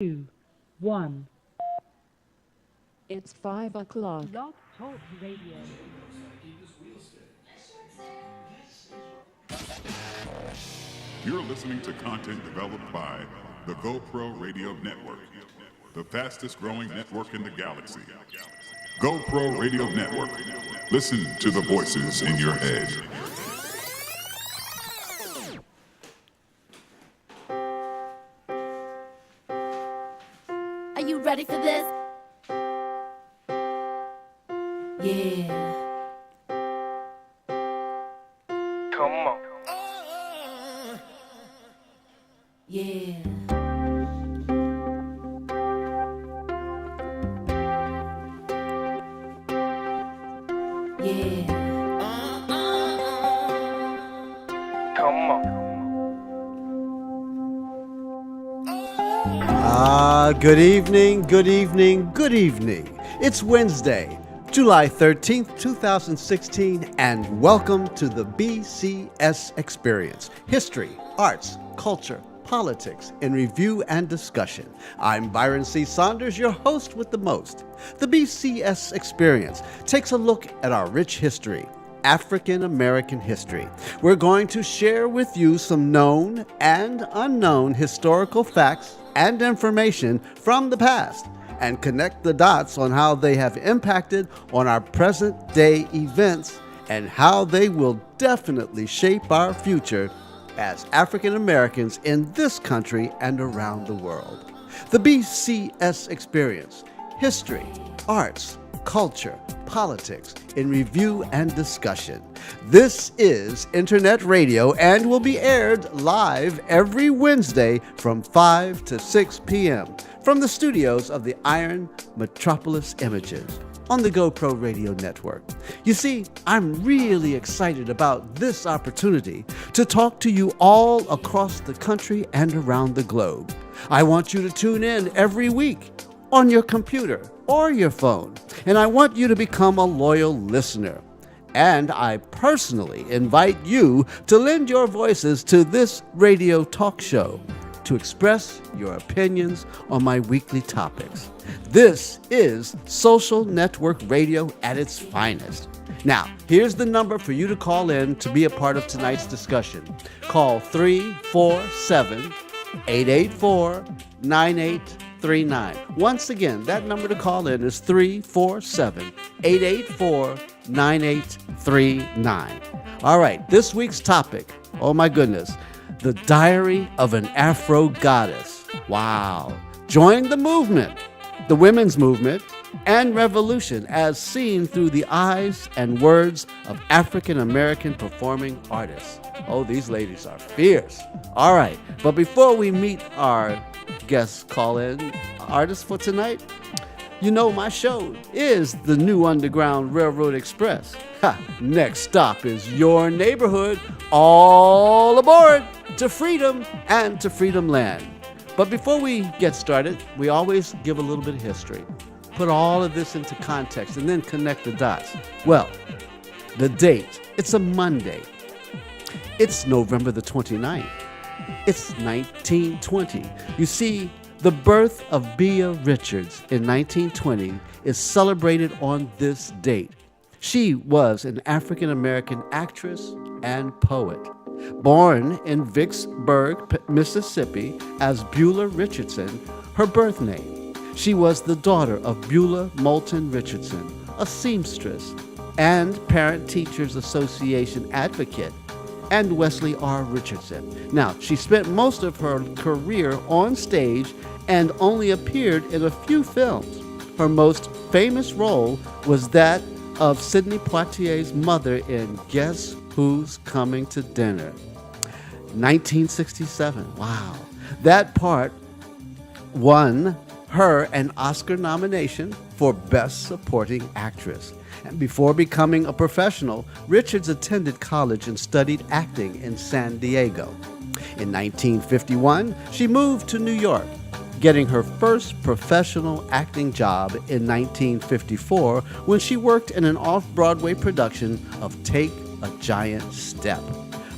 2, 1. It's 5 o'clock. Blog Talk Radio. You're listening to content developed by the GoPro Radio Network, the fastest growing network in the galaxy. GoPro Radio Network. Listen to the voices in your head. Are you ready for this? Yeah. Come on. Yeah. Yeah. Come on. Good evening, good evening, good evening. It's Wednesday, July 13th, 2016, and welcome to the BCS Experience. History, arts, culture, politics, in review and discussion. I'm Byron C. Saunders, your host with the most. The BCS Experience takes a look at our rich history, African American history. We're going to share with you some known and unknown historical facts and information from the past and connect the dots on how they have impacted on our present day events and how they will definitely shape our future as African Americans in this country and around the world. The BCS Experience, history, arts, culture, politics, in review and discussion. This is Internet Radio and will be aired live every Wednesday from 5 to 6 p.m. from the studios of the Iron Metropolis Images on the GoPro Radio Network. You see, I'm really excited about this opportunity to talk to you all across the country and around the globe. I want you to tune in every week on your computer or your phone, and I want you to become a loyal listener. And I personally invite you to lend your voices to this radio talk show to express your opinions on my weekly topics. This is social network radio at its finest. Now, here's the number for you to call in to be a part of tonight's discussion. Call 347-884-9839. Once again, that number to call in is 347-884-9839. All right, this week's topic, oh my goodness, the Diary of an Afro Goddess. Wow. Join the movement, the women's movement, and revolution as seen through the eyes and words of African American performing artists. Oh, these ladies are fierce. All right, but before we meet our guest call-in artist for tonight, you know my show is the new Underground Railroad Express. Next stop is your neighborhood. All aboard to freedom and to Freedom Land. But before we get started, we always give a little bit of history. Put all of this into context and then connect the dots. Well, the date, it's a Monday. It's November the 29th. It's 1920. You see, the birth of Bea Richards in 1920 is celebrated on this date. She was an African American actress and poet. Born in Vicksburg, Mississippi, as Beulah Richardson, her birth name. She was the daughter of Beulah Moulton Richardson, a seamstress and Parent Teachers Association advocate, and Wesley R. Richardson. Now, she spent most of her career on stage and only appeared in a few films. Her most famous role was that of Sidney Poitier's mother in Guess Who's Coming to Dinner? 1967. Wow. That part won her an Oscar nomination for Best Supporting Actress. And before becoming a professional, Richards attended college and studied acting in San Diego. In 1951, she moved to New York, getting her first professional acting job in 1954 when she worked in an off-Broadway production of Take a Giant Step.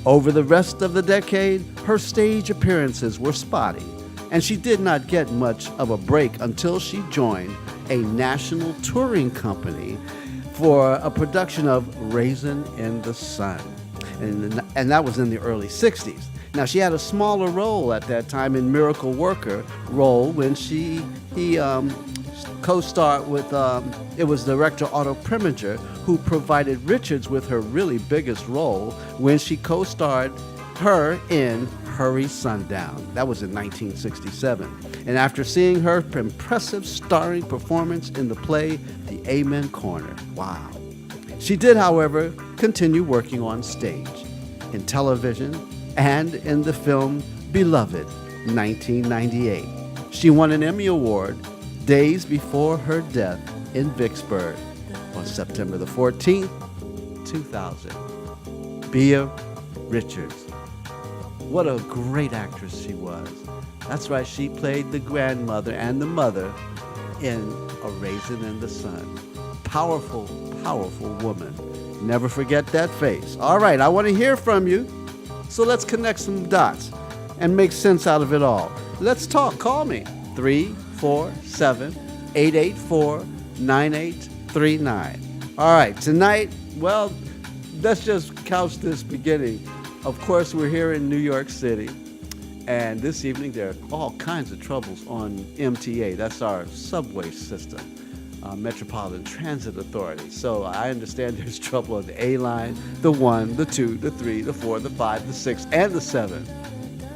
Over the rest of the decade, her stage appearances were spotty, And she did not get much of a break until she joined a national touring company for a production of Raisin in the Sun. And that was in the early 60s. Now, she had a smaller role at that time in Miracle Worker role when he co-starred with, it was director Otto Preminger who provided Richards with her really biggest role when she co-starred her in Hurry Sundown. That was in 1967. And after seeing her impressive starring performance in the play The Amen Corner, wow. She did, however, continue working on stage, in television, and in the film Beloved, 1998. She won an Emmy Award days before her death in Vicksburg on September the 14th, 2000. Bea Richards. What a great actress she was. That's right, she played the grandmother and the mother in A Raisin in the Sun. Powerful, powerful woman. Never forget that face. All right, I want to hear from you. So let's connect some dots and make sense out of it all. Let's talk. Call me. 347-884-9839. All right, tonight, well, let's just couch this beginning. Of course, we're here in New York City, and this evening there are all kinds of troubles on MTA. That's our subway system, Metropolitan Transit Authority. So I understand there's trouble on the A line, the 1, the 2, the 3, the 4, the 5, the 6, and the 7.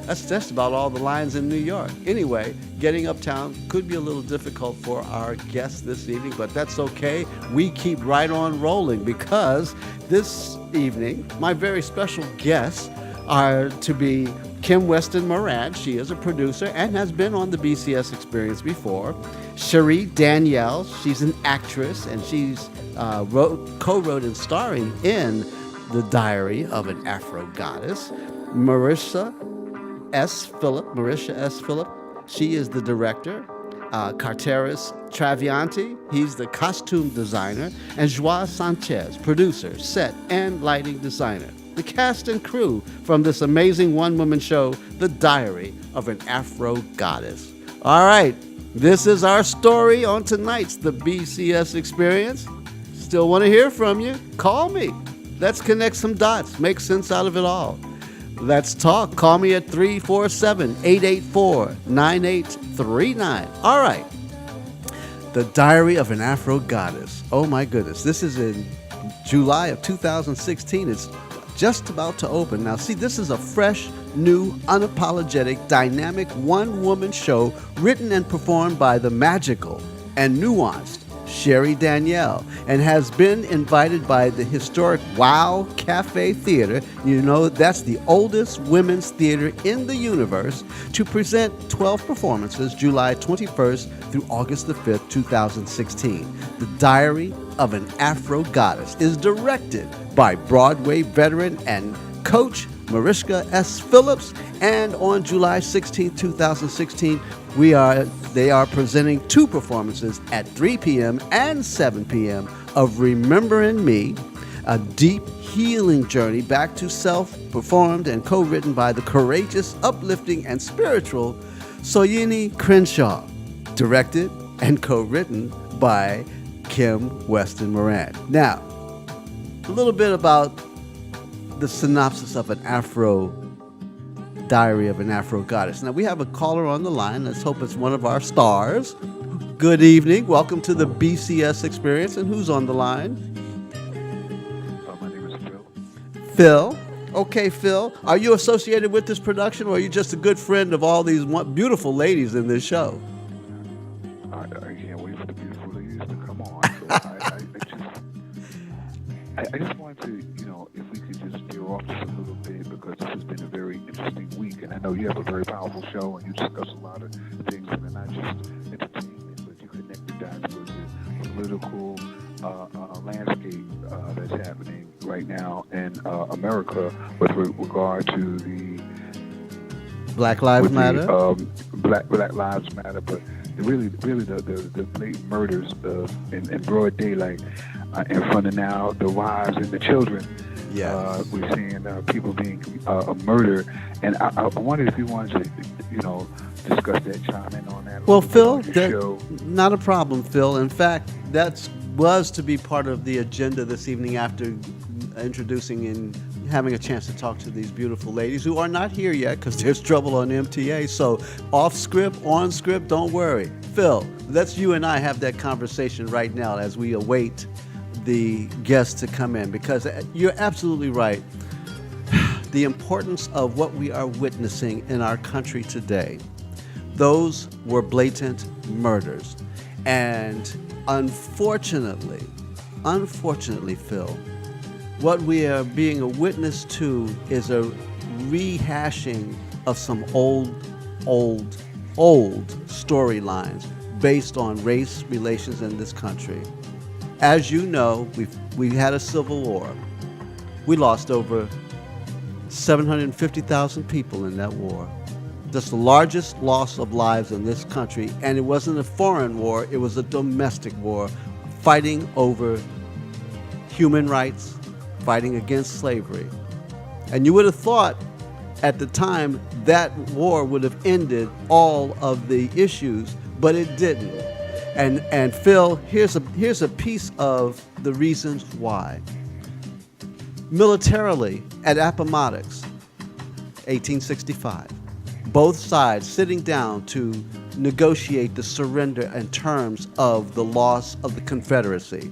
That's just about all the lines in New York. Anyway, getting uptown could be a little difficult for our guests this evening, but that's okay. We keep right on rolling because this evening, my very special guests are to be Kim Weston Moran. She is a producer and has been on the BCS Experience before. Cherie Danielle, she's an actress, and she's co-wrote and starring in The Diary of an Afro Goddess. Marisha S. Phillip, she is the director. Carteris Travianti, he's the costume designer. And Joao Sanchez, producer, set and lighting designer. The cast and crew from this amazing one-woman show, The Diary of an Afro Goddess. All right, this is our story on tonight's The BCS Experience. Still want to hear from you? Call me. Let's connect some dots, make sense out of it all. Let's talk. Call me at 347-884-9839. All right. The Diary of an Afro Goddess. Oh, my goodness. This is in July of 2016. It's just about to open. Now, see, this is a fresh, new, unapologetic, dynamic one-woman show written and performed by the magical and nuanced Cherie Danielle, and has been invited by the historic Wow Cafe Theater, you know that's the oldest women's theater in the universe, to present 12 performances July 21st through August the 5th, 2016. The Diary of an Afro Goddess is directed by Broadway veteran and coach Mariska S. Phillips, and on July 16, 2016, they are presenting 2 performances at 3 p.m. and 7 p.m. of Remembering Me, a deep healing journey back to self, performed and co-written by the courageous, uplifting, and spiritual Soyini Crenshaw, directed and co-written by Kim Weston Moran. Now, a little bit about the synopsis of an Diary of an Afro Goddess. Now, we have a caller on the line. Let's hope it's one of our stars. Good evening. Welcome to the BCS Experience. And who's on the line? My name is Phil. Phil? Okay, Phil. Are you associated with this production, or are you just a good friend of all these beautiful ladies in this show? I can't wait for the beautiful ladies to come on. I just wanted to, if we could just veer off just a little bit, because this has been a very interesting week, and I know you have a very powerful show, and you discuss a lot of things that are not just entertainment, but you connect the dots with the political landscape that's happening right now in America with regard to the Black Lives Matter. Black Lives Matter, but really the blatant murders in broad daylight in front of now the wives and the children. Yeah, we're seeing people being murdered, and I wondered if you wanted to, discuss that, chime in on that. Well, Phil, show. not a problem, Phil. In fact, that was to be part of the agenda this evening after introducing and having a chance to talk to these beautiful ladies who are not here yet because there's trouble on MTA. So off script, on script, don't worry. Phil, let's you and I have that conversation right now as we await the guests to come in, because you're absolutely right. The importance of what we are witnessing in our country today, those were blatant murders. And unfortunately, Phil, what we are being a witness to is a rehashing of some old storylines based on race relations in this country. As you know, we had a civil war. We lost over 750,000 people in that war. That's the largest loss of lives in this country, and it wasn't a foreign war, it was a domestic war, fighting over human rights, fighting against slavery. And you would have thought at the time that war would have ended all of the issues, but it didn't. And Phil, here's a piece of the reasons why. Militarily, at Appomattox, 1865, both sides sitting down to negotiate the surrender and terms of the loss of the Confederacy.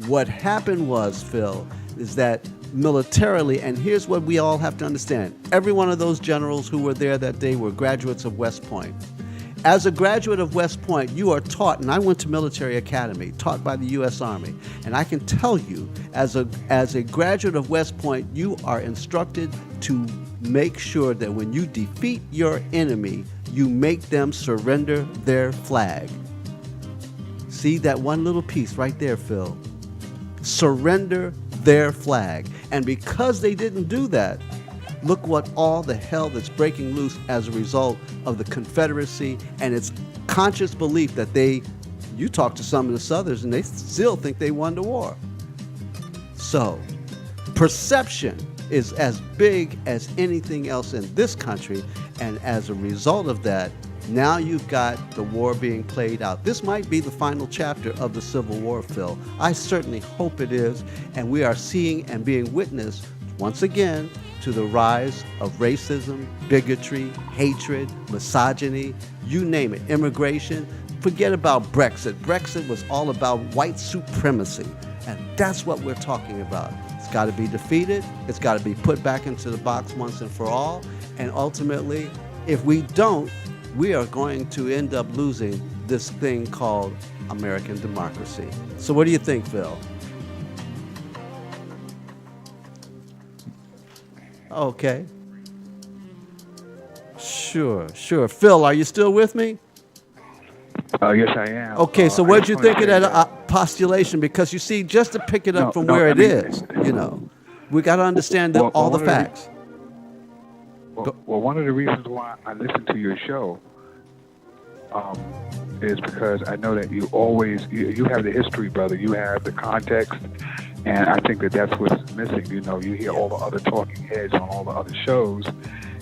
What happened was, Phil, is that militarily, and here's what we all have to understand, every one of those generals who were there that day were graduates of West Point. As a graduate of West Point, you are taught, and I went to military academy, taught by the U.S. Army, and I can tell you, as a graduate of West Point, you are instructed to make sure that when you defeat your enemy, you make them surrender their flag. See that one little piece right there, Phil? Surrender their flag. And because they didn't do that, look what all the hell that's breaking loose as a result of the Confederacy and its conscious belief that you talk to some of the Southerners and they still think they won the war. So, perception is as big as anything else in this country, and as a result of that, now you've got the war being played out. This might be the final chapter of the Civil War, Phil. I certainly hope it is, and we are seeing and being witness once again to the rise of racism, bigotry, hatred, misogyny, you name it, immigration. Forget about Brexit. Brexit was all about white supremacy, and that's what we're talking about. It's got to be defeated. It's got to be put back into the box once and for all, and ultimately, if we don't, we are going to end up losing this thing called American democracy. So what do you think, Phil? Okay. Sure. Phil, are you still with me? Yes, I am. Okay, so what did you think of that postulation? Because you see, just to pick it up from where it is, we got to understand all the facts. Well, one of the reasons why I listen to your show is because I know that you always, you have the history, brother. You have the context. And I think that's what's missing. You hear all the other talking heads on all the other shows,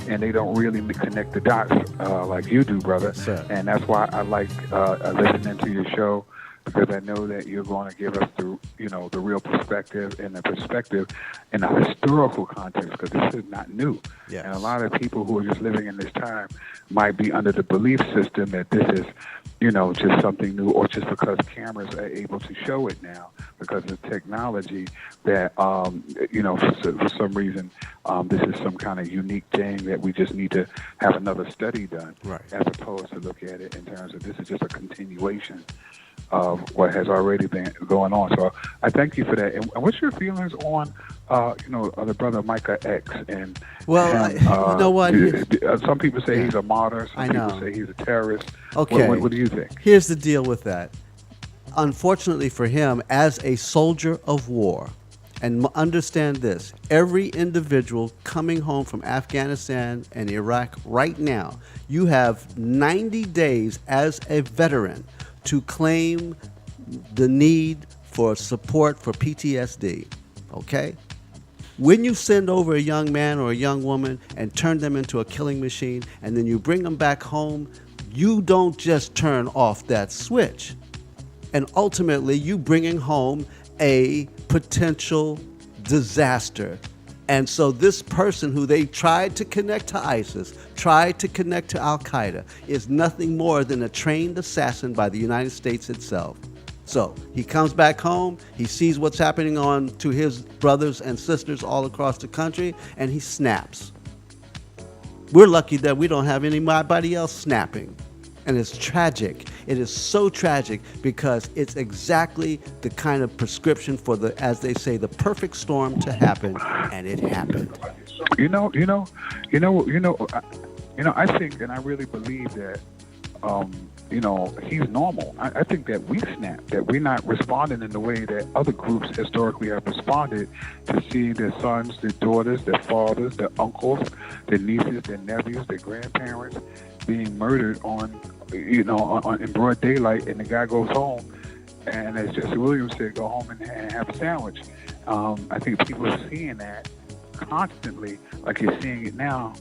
and they don't really connect the dots like you do, brother. Yes, and that's why I like listening to your show, because I know that you're going to give us the real perspective and the perspective in a historical context, because this is not new. Yes. And a lot of people who are just living in this time might be under the belief system that this is, just something new, or just because cameras are able to show it now, because of technology, that, for some reason, this is some kind of unique thing that we just need to have another study done, right, as opposed to look at it in terms of this is just a continuation of what has already been going on. So I thank you for that. And what's your feelings on, the brother Micah X? And you know what? Some people say he's a martyr. Some people say he's a terrorist. Okay. What do you think? Here's the deal with that. Unfortunately for him, as a soldier of war, and understand this, every individual coming home from Afghanistan and Iraq right now, you have 90 days as a veteran to claim the need for support for PTSD, okay? When you send over a young man or a young woman and turn them into a killing machine, and then you bring them back home, you don't just turn off that switch. And ultimately, you bringing home a potential disaster. And so this person who they tried to connect to ISIS, tried to connect to Al-Qaeda, is nothing more than a trained assassin by the United States itself. So he comes back home, he sees what's happening on to his brothers and sisters all across the country, and he snaps. We're lucky that we don't have anybody else snapping. And it's tragic. It is so tragic because it's exactly the kind of prescription for the, as they say, the perfect storm to happen, and it happened. I think, and I really believe that, he's normal. I think that we snap, that we're not responding in the way that other groups historically have responded to seeing their sons, their daughters, their fathers, their uncles, their nieces, their nephews, their grandparents being murdered in broad daylight, and the guy goes home, and as Jesse Williams said, go home and have a sandwich. I think people are seeing that constantly, like you're seeing it now.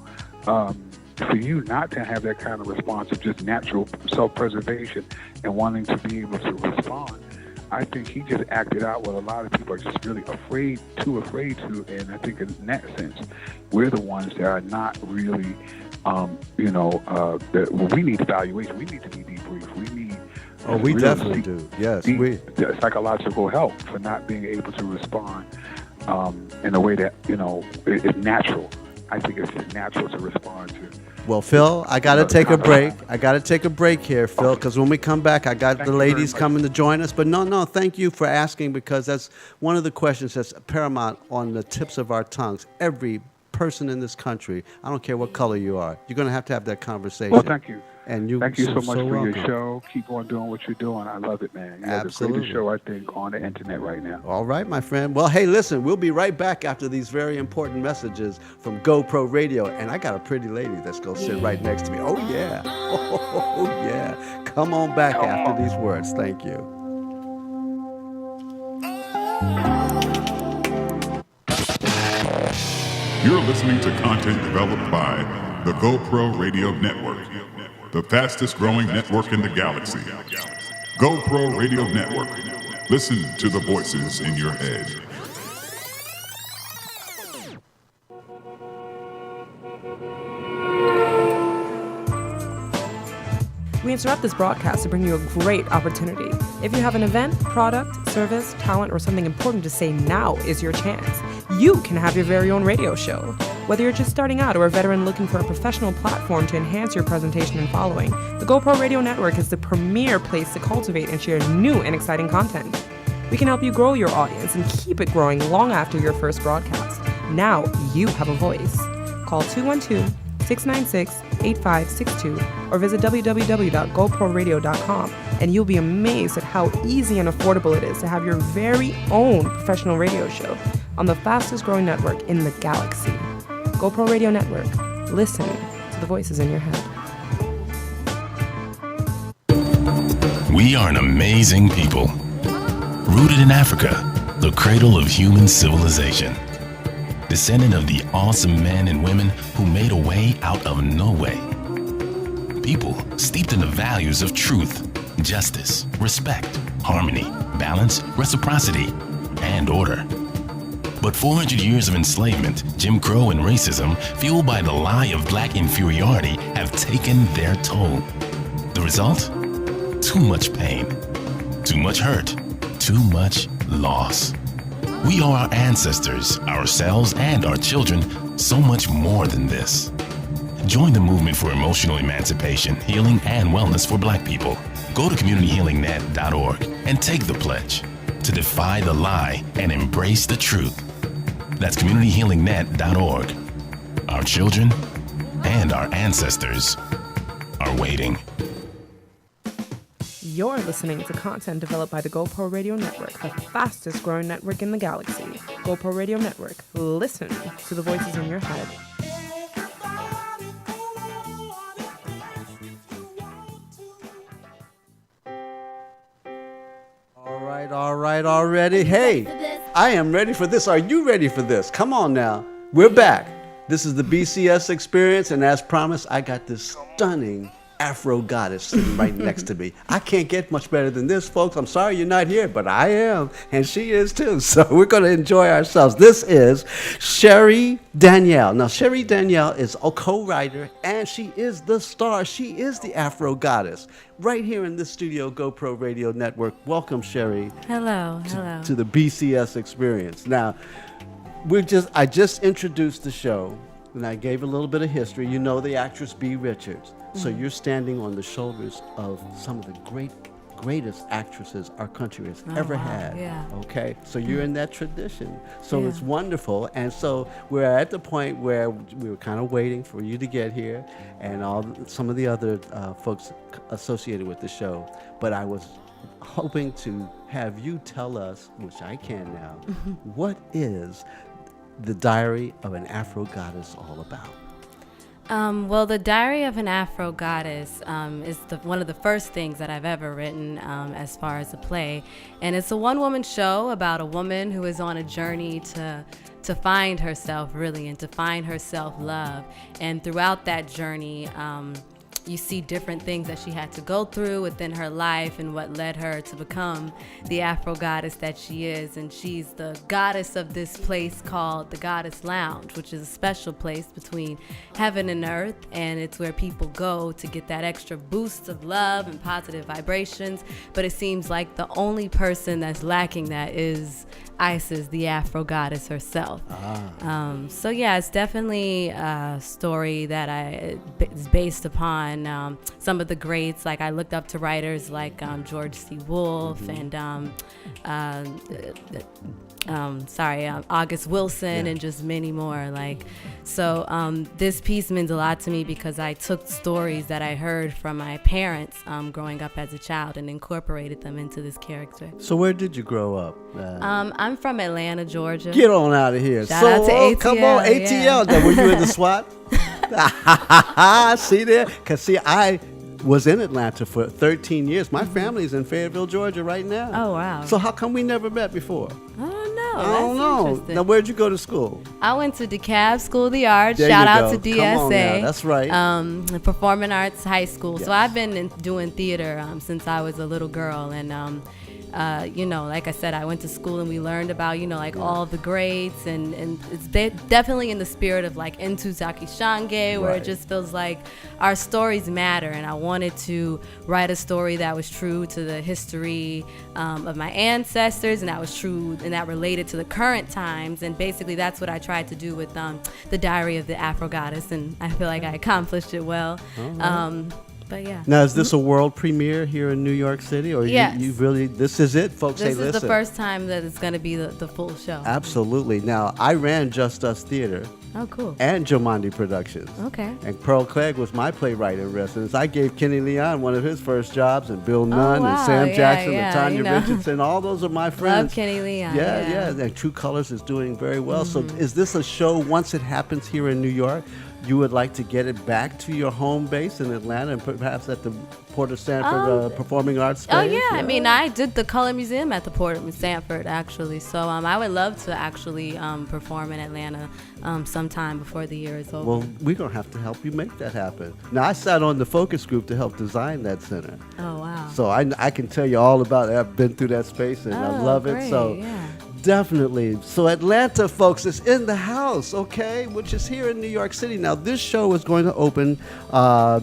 For you not to have that kind of response of just natural self-preservation and wanting to be able to respond, I think he just acted out what a lot of people are just really too afraid to. And I think in that sense, we're the ones that are not really, we need evaluation. We need to be debriefed. We need. Oh, we definitely do. Yes, we psychological help for not being able to respond in a way that is natural. I think it's just natural to respond to. Well, Phil, I got to take a break. I got to take a break here, Phil, because when we come back, I got the ladies coming to join us. But no, thank you for asking, because that's one of the questions that's paramount on the tips of our tongues. Every person in this country, I don't care what color you are, you're going to have that conversation. Well, thank you. And thank you so much for welcome. your show. Keep on doing what you're doing. I love it, man. You have the greatest show, I think, on the internet right now. All right, my friend. Well, hey, listen, we'll be right back after these very important messages from GoPro Radio. And I got a pretty lady that's going to sit right next to me. Oh, yeah. Oh, yeah. Come on back after these words. Thank you. You're listening to content developed by the GoPro Radio Network, the fastest growing network in the galaxy. GoPro Radio Network. Listen to the voices in your head. We interrupt this broadcast to bring you a great opportunity. If you have an event, product, service, talent, or something important to say, now is your chance. You can have your very own radio show. Whether you're just starting out or a veteran looking for a professional platform to enhance your presentation and following, the GoPro Radio Network is the premier place to cultivate and share new and exciting content. We can help you grow your audience and keep it growing long after your first broadcast. Now you have a voice. Call 212-696-8562 or visit www.goproradio.com, and you'll be amazed at how easy and affordable it is to have your very own professional radio show on the fastest growing network in the galaxy. GoPro Radio Network. Listen to the voices in your head. We are an amazing people, rooted in Africa, the cradle of human civilization. Descendant of the awesome men and women who made a way out of no way. People steeped in the values of truth, justice, respect, harmony, balance, reciprocity, and order. But 400 years of enslavement, Jim Crow, and racism, fueled by the lie of black inferiority, have taken their toll. The result? Too much pain, too much hurt, too much loss. We owe our ancestors, ourselves, and our children so much more than this. Join the movement for emotional emancipation, healing, and wellness for Black people. Go to communityhealingnet.org and take the pledge to defy the lie and embrace the truth. That's communityhealingnet.org. Our children and our ancestors are waiting. You're listening to content developed by the GoPro Radio Network, the fastest growing network in the galaxy. GoPro Radio Network. Listen to the voices in your head. All right, already. Hey, I am ready for this. Are you ready for this? Come on now. We're back. This is the BCS Experience, and as promised, I got this stunning Afro Goddess sitting right next to me. I can't get much better than this, folks. I'm sorry you're not here, but I am, and she is too. So we're going to enjoy ourselves. This is Sherry Danielle. Now, Sherry Danielle is a co-writer, and she is the star. She is the Afro Goddess. Right here in this studio, GoPro Radio Network. Welcome, Sherry. Hello. To the BCS Experience. Now, I just introduced the show, and I gave a little bit of history. You know the actress B. Richards. So you're standing on the shoulders of some of the greatest actresses our country has ever had. Yeah. Okay, so you're in that tradition. So it's wonderful. And so we're at the point where we were kind of waiting for you to get here, and some of the other folks associated with the show. But I was hoping to have you tell us, which I can now, what is the Diary of an Afro Goddess all about? Well, the Diary of an Afro Goddess is one of the first things that I've ever written as far as a play. And it's a one-woman show about a woman who is on a journey to find herself, really, and to find her self-love. And throughout that journey, you see different things that she had to go through within her life and what led her to become the Afro Goddess that she is. And she's the goddess of this place called the Goddess Lounge, which is a special place between heaven and earth. And it's where people go to get that extra boost of love and positive vibrations. But it seems like the only person that's lacking that is Isis, the Afro Goddess herself. So yeah, it's definitely a story that is based upon some of the greats. Like I looked up to writers like George C. Wolfe and August Wilson and just many more. So this piece means a lot to me because I took stories that I heard from my parents growing up as a child and incorporated them into this character. So where did you grow up? I'm from Atlanta, Georgia. Get on out of here. Shout out to ATL. Come on, ATL. Yeah. Now, were you in the SWAT? See there? Because, I was in Atlanta for 13 years. My family's in Fayetteville, Georgia right now. Oh, wow. So how come we never met before? I don't know. I don't know. Now, where'd you go to school? I went to DeKalb School of the Arts. There Shout you out go. to DSA. Come on now. That's right. Performing Arts High School. Yes. So I've been doing theater since I was a little girl. And, like I said, I went to school and we learned about, all the greats. And it's definitely in the spirit of Into Zaki Shange, where it just feels like our stories matter. And I wanted to write a story that was true to the history of my ancestors, and that was true and that related to the current times. And basically that's what I tried to do with the Diary of the Afro Goddess, and I feel like I accomplished it well. But yeah. Now, is this a world premiere here in New York City? Or yes. you really, this is it, folks? This hey, is listen. the first time that it's going to be the full show. Absolutely. Now, I ran Just Us Theater. Oh, cool. And Jomandi Productions. Okay. And Pearl Clegg was my playwright in residence. I gave Kenny Leon one of his first jobs, and Bill Nunn and Sam Jackson and Tanya Richardson. All those are my friends. Love Kenny Leon. Yeah. And True Colors is doing very well. So is this a show, once it happens here in New York, you would like to get it back to your home base in Atlanta and perhaps at the Port of Sanford Performing Arts Space? Oh, yeah. I mean, I did the Color Museum at the Port of Sanford, actually. So I would love to actually perform in Atlanta sometime before the year is over. Well, we're going to have to help you make that happen. Now, I sat on the focus group to help design that center. Oh, wow. So I can tell you all about it. I've been through that space, and I love great. it. So yeah. Definitely. So Atlanta, folks, is in the house, okay, which is here in New York City. Now, this show is going to open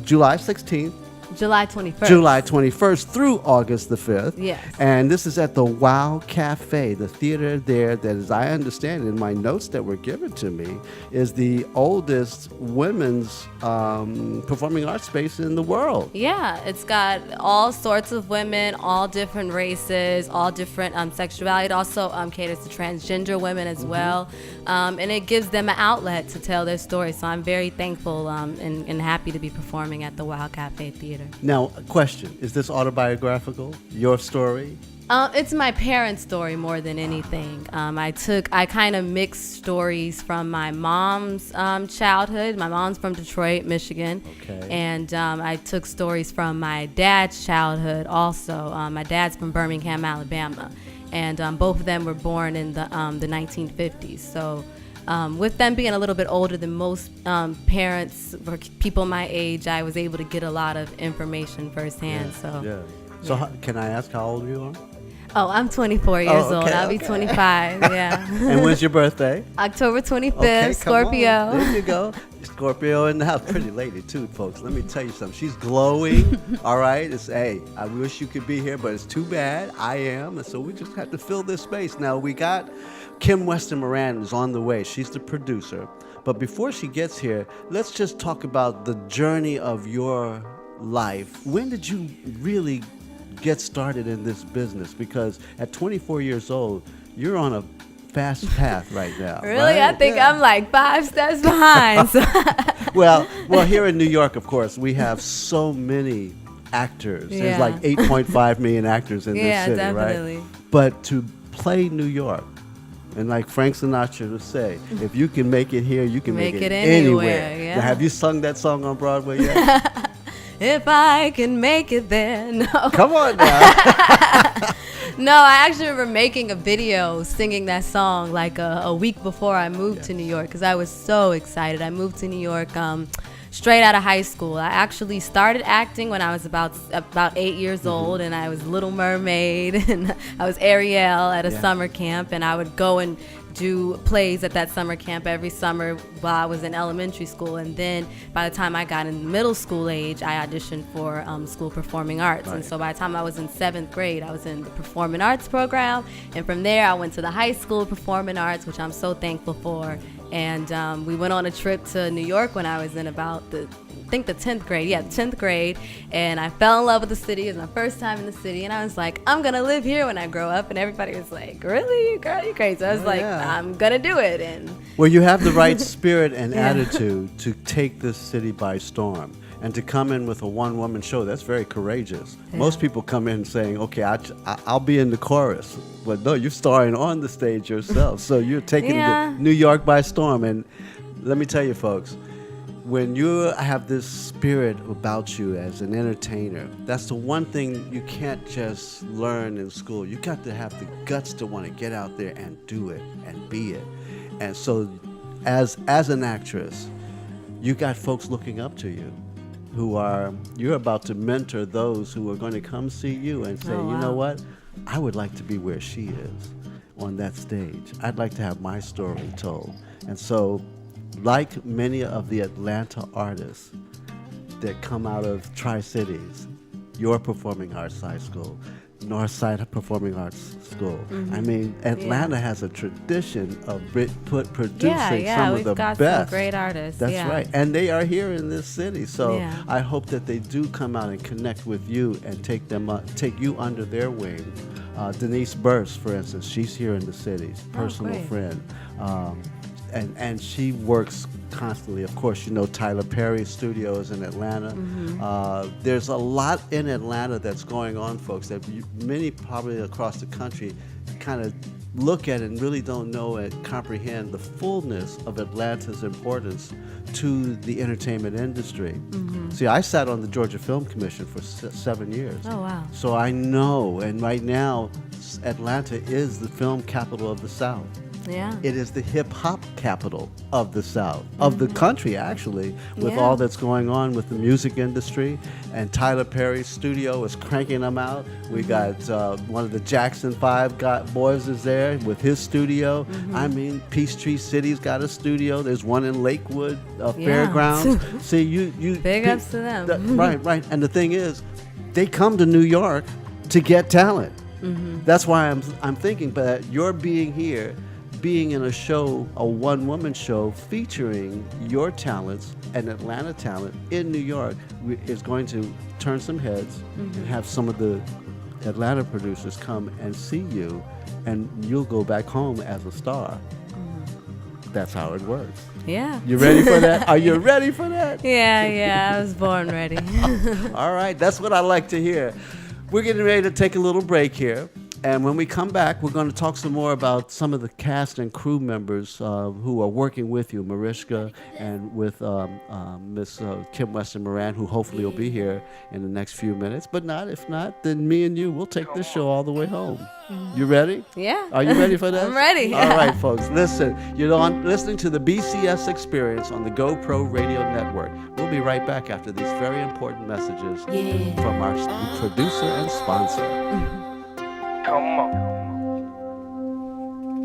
July 16th. July 21st. July 21st through August the 5th. Yes. And this is at the Wow Cafe, the theater there that, as I understand in my notes that were given to me, is the oldest women's performing arts space in the world. Yeah, it's got all sorts of women, all different races, all different sexuality. It also caters to transgender women as well. And it gives them an outlet to tell their story. So I'm very thankful and happy to be performing at the Wow Cafe Theater. Now, a question. Is this autobiographical? Your story? It's my parents' story more than anything. I kind of mixed stories from my mom's childhood. My mom's from Detroit, Michigan. Okay. And I took stories from my dad's childhood also. My dad's from Birmingham, Alabama. And both of them were born in the 1950s. So with them being a little bit older than most parents or people my age, I was able to get a lot of information firsthand. So can I ask how old you are? Oh, I'm 24 years old. I'll be 25. Yeah. And when's your birthday? October 25th. Okay, Scorpio. There you go. Scorpio in the house. Pretty lady too, folks. Let me tell you something. She's glowing. All right. I wish you could be here, but it's too bad. I am, and so we just have to fill this space. Now we got Kim Weston Moran is on the way. She's the producer. But before she gets here, let's just talk about the journey of your life. When did you really get started in this business? Because at 24 years old, you're on a fast path right now. Really? Right? I think I'm like 5 steps behind. So. Well, here in New York, of course, we have so many actors. There's like 8.5 million actors in this city, definitely. right? But to play New York, and like Frank Sinatra would say, if you can make it here, you can make it anywhere. Yeah. Now, have you sung that song on Broadway yet? If I can make it there, no. Come on now. No, I actually remember making a video singing that song like a week before I moved to New York because I was so excited. I moved to New York straight out of high school. I actually started acting when I was about 8 years old, and I was Little Mermaid, and I was Ariel at a summer camp, and I would go and do plays at that summer camp every summer while I was in elementary school. And then by the time I got in middle school age, I auditioned for school performing arts. Right. And so by the time I was in 7th grade, I was in the performing arts program. And from there, I went to the high school performing arts, which I'm so thankful for. And we went on a trip to New York when I was in about the 10th grade. Yeah, 10th grade. And I fell in love with the city. It was my first time in the city. And I was like, I'm going to live here when I grow up. And everybody was like, really? Girl, you crazy. So I was I'm going to do it. And well, you have the right spirit and attitude to take this city by storm. And to come in with a one-woman show, that's very courageous. Yeah. Most people come in saying, okay, I'll be in the chorus. But no, you're starring on the stage yourself. So you're taking the New York by storm. And let me tell you, folks, when you have this spirit about you as an entertainer, that's the one thing you can't just learn in school. You got to have the guts to want to get out there and do it and be it. And so as an actress, you got folks looking up to you. You're about to mentor those who are going to come see you and say, you know what? I would like to be where she is on that stage. I'd like to have my story told. And so, like many of the Atlanta artists that come out of Tri-Cities, your performing arts high school, Northside Performing Arts School. Mm-hmm. I mean, Atlanta has a tradition of producing some of the we've got best. Some great artists. That's right. And they are here in this city. So I hope that they do come out and connect with you and take you under their wing. Denise Burst, for instance, she's here in the city, personal friend. And she works constantly. Of course, you know Tyler Perry's studio is in Atlanta. Mm-hmm. There's a lot in Atlanta that's going on, folks, that many probably across the country kind of look at and really don't know and comprehend the fullness of Atlanta's importance to the entertainment industry. Mm-hmm. See, I sat on the Georgia Film Commission for 7 years. Oh, wow. So I know, and right now, Atlanta is the film capital of the South. Yeah. It is the hip-hop capital of the South, of the country, actually, with all that's going on with the music industry. And Tyler Perry's studio is cranking them out. We got one of the Jackson 5 boys is there with his studio. Mm-hmm. I mean, Peachtree City's got a studio. There's one in Lakewood, Fairgrounds. See, you big ups to them. Right. And the thing is, they come to New York to get talent. Mm-hmm. That's why I'm thinking that your being here, being in a show, a one-woman show featuring your talents and Atlanta talent in New York is going to turn some heads and have some of the Atlanta producers come and see you, and you'll go back home as a star. That's how it works. Yeah. You ready for that? Are you ready for that? Yeah, I was born ready. All right, that's what I like to hear. We're getting ready to take a little break here. And when we come back, we're going to talk some more about some of the cast and crew members who are working with you, Mariska, and with Miss Kim Weston Moran, who hopefully will be here in the next few minutes. But if not, then me and you will take this show all the way home. You ready? Yeah. Are you ready for this? I'm ready. All right, folks. Listen, you're listening to the BCS Experience on the GoPro Radio Network. We'll be right back after these very important messages from our producer and sponsor. Come on.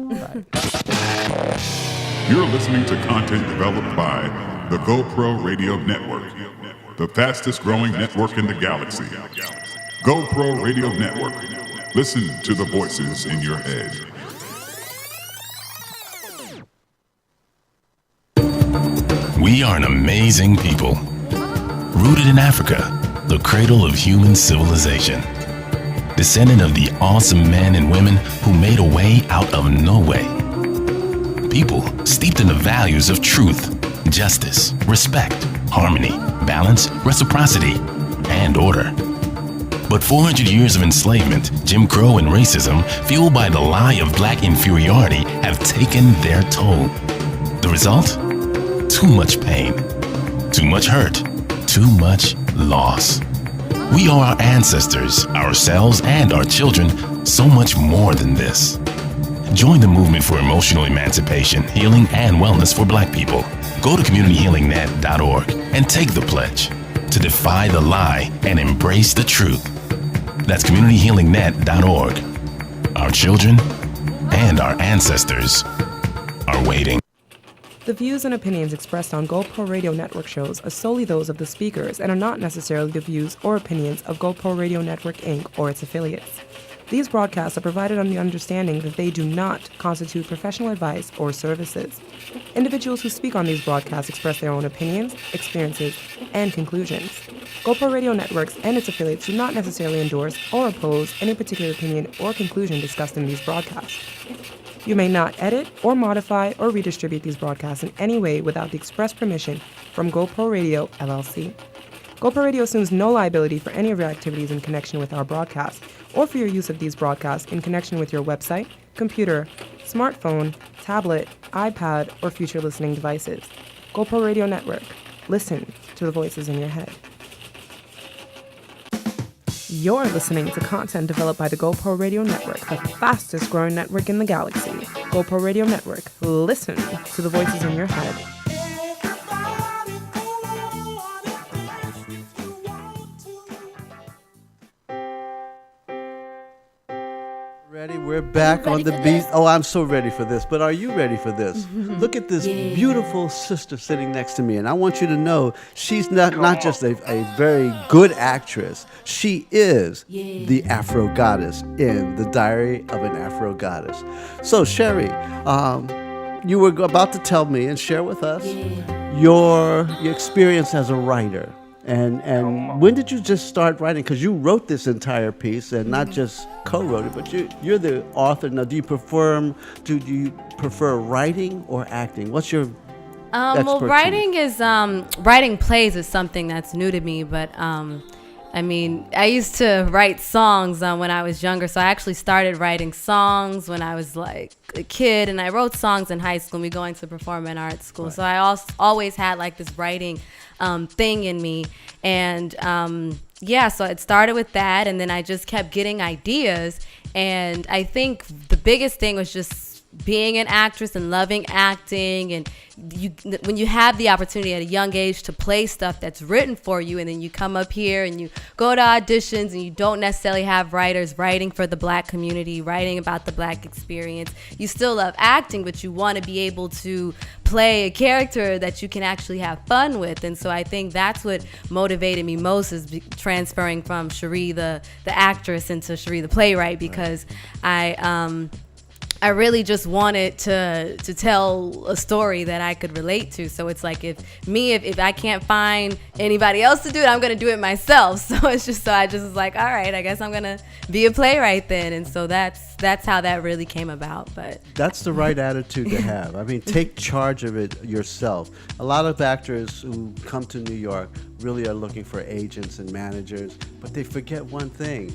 Right. You're listening to content developed by the GoPro Radio Network, the fastest growing network in the galaxy. GoPro Radio Network. Listen to the voices in your head. We are an amazing people. Rooted in Africa, the cradle of human civilization. Descendant of the awesome men and women who made a way out of no way. People steeped in the values of truth, justice, respect, harmony, balance, reciprocity, and order. But 400 years of enslavement, Jim Crow, and racism, fueled by the lie of black inferiority, have taken their toll. The result? Too much pain, too much hurt, too much loss. We owe our ancestors, ourselves, and our children so much more than this. Join the movement for emotional emancipation, healing, and wellness for Black people. Go to communityhealingnet.org and take the pledge to defy the lie and embrace the truth. That's communityhealingnet.org. Our children and our ancestors are waiting. The views and opinions expressed on GoPro Radio Network shows are solely those of the speakers and are not necessarily the views or opinions of GoPro Radio Network, Inc. or its affiliates. These broadcasts are provided on the understanding that they do not constitute professional advice or services. Individuals who speak on these broadcasts express their own opinions, experiences, and conclusions. GoPro Radio Networks and its affiliates do not necessarily endorse or oppose any particular opinion or conclusion discussed in these broadcasts. You may not edit or modify or redistribute these broadcasts in any way without the express permission from GoPro Radio, LLC. GoPro Radio assumes no liability for any of your activities in connection with our broadcast or for your use of these broadcasts in connection with your website, computer, smartphone, tablet, iPad, or future listening devices. GoPro Radio Network. Listen to the voices in your head. You're listening to content developed by the GoPro Radio Network, the fastest growing network in the galaxy. GoPro Radio Network. Listen to the voices in your head. Ready? We're back on the beat. Oh, I'm so ready for this. But are you ready for this? Look at this beautiful sister sitting next to me. And I want you to know she's not just a very good actress. She is the Afro Goddess in The Diary of an Afro Goddess. So, Sherry, you were about to tell me and share with us your experience as a writer. And when did you just start writing? Because you wrote this entire piece and not just co-wrote it, but you're the author. Now, do you prefer writing or acting? What's your well, writing plays is something that's new to me, but I mean, I used to write songs when I was younger, so I actually started writing songs when I was like a kid, and I wrote songs in high school, me going to performing arts school. Right. So I always had like this writing thing in me, and so it started with that, and then I just kept getting ideas, and I think the biggest thing was just being an actress and loving acting, and when you have the opportunity at a young age to play stuff that's written for you, and then you come up here and you go to auditions and you don't necessarily have writers writing for the Black community, writing about the Black experience. You still love acting, but you want to be able to play a character that you can actually have fun with. And so I think that's what motivated me most, is transferring from Cherie the actress into Cherie the playwright, because I really just wanted to tell a story that I could relate to. So it's like if I can't find anybody else to do it, I'm gonna do it myself. So I just was like, all right, I guess I'm gonna be a playwright then. And so that's how that really came about. But that's the right attitude to have. I mean, take charge of it yourself. A lot of actors who come to New York really are looking for agents and managers, but they forget one thing.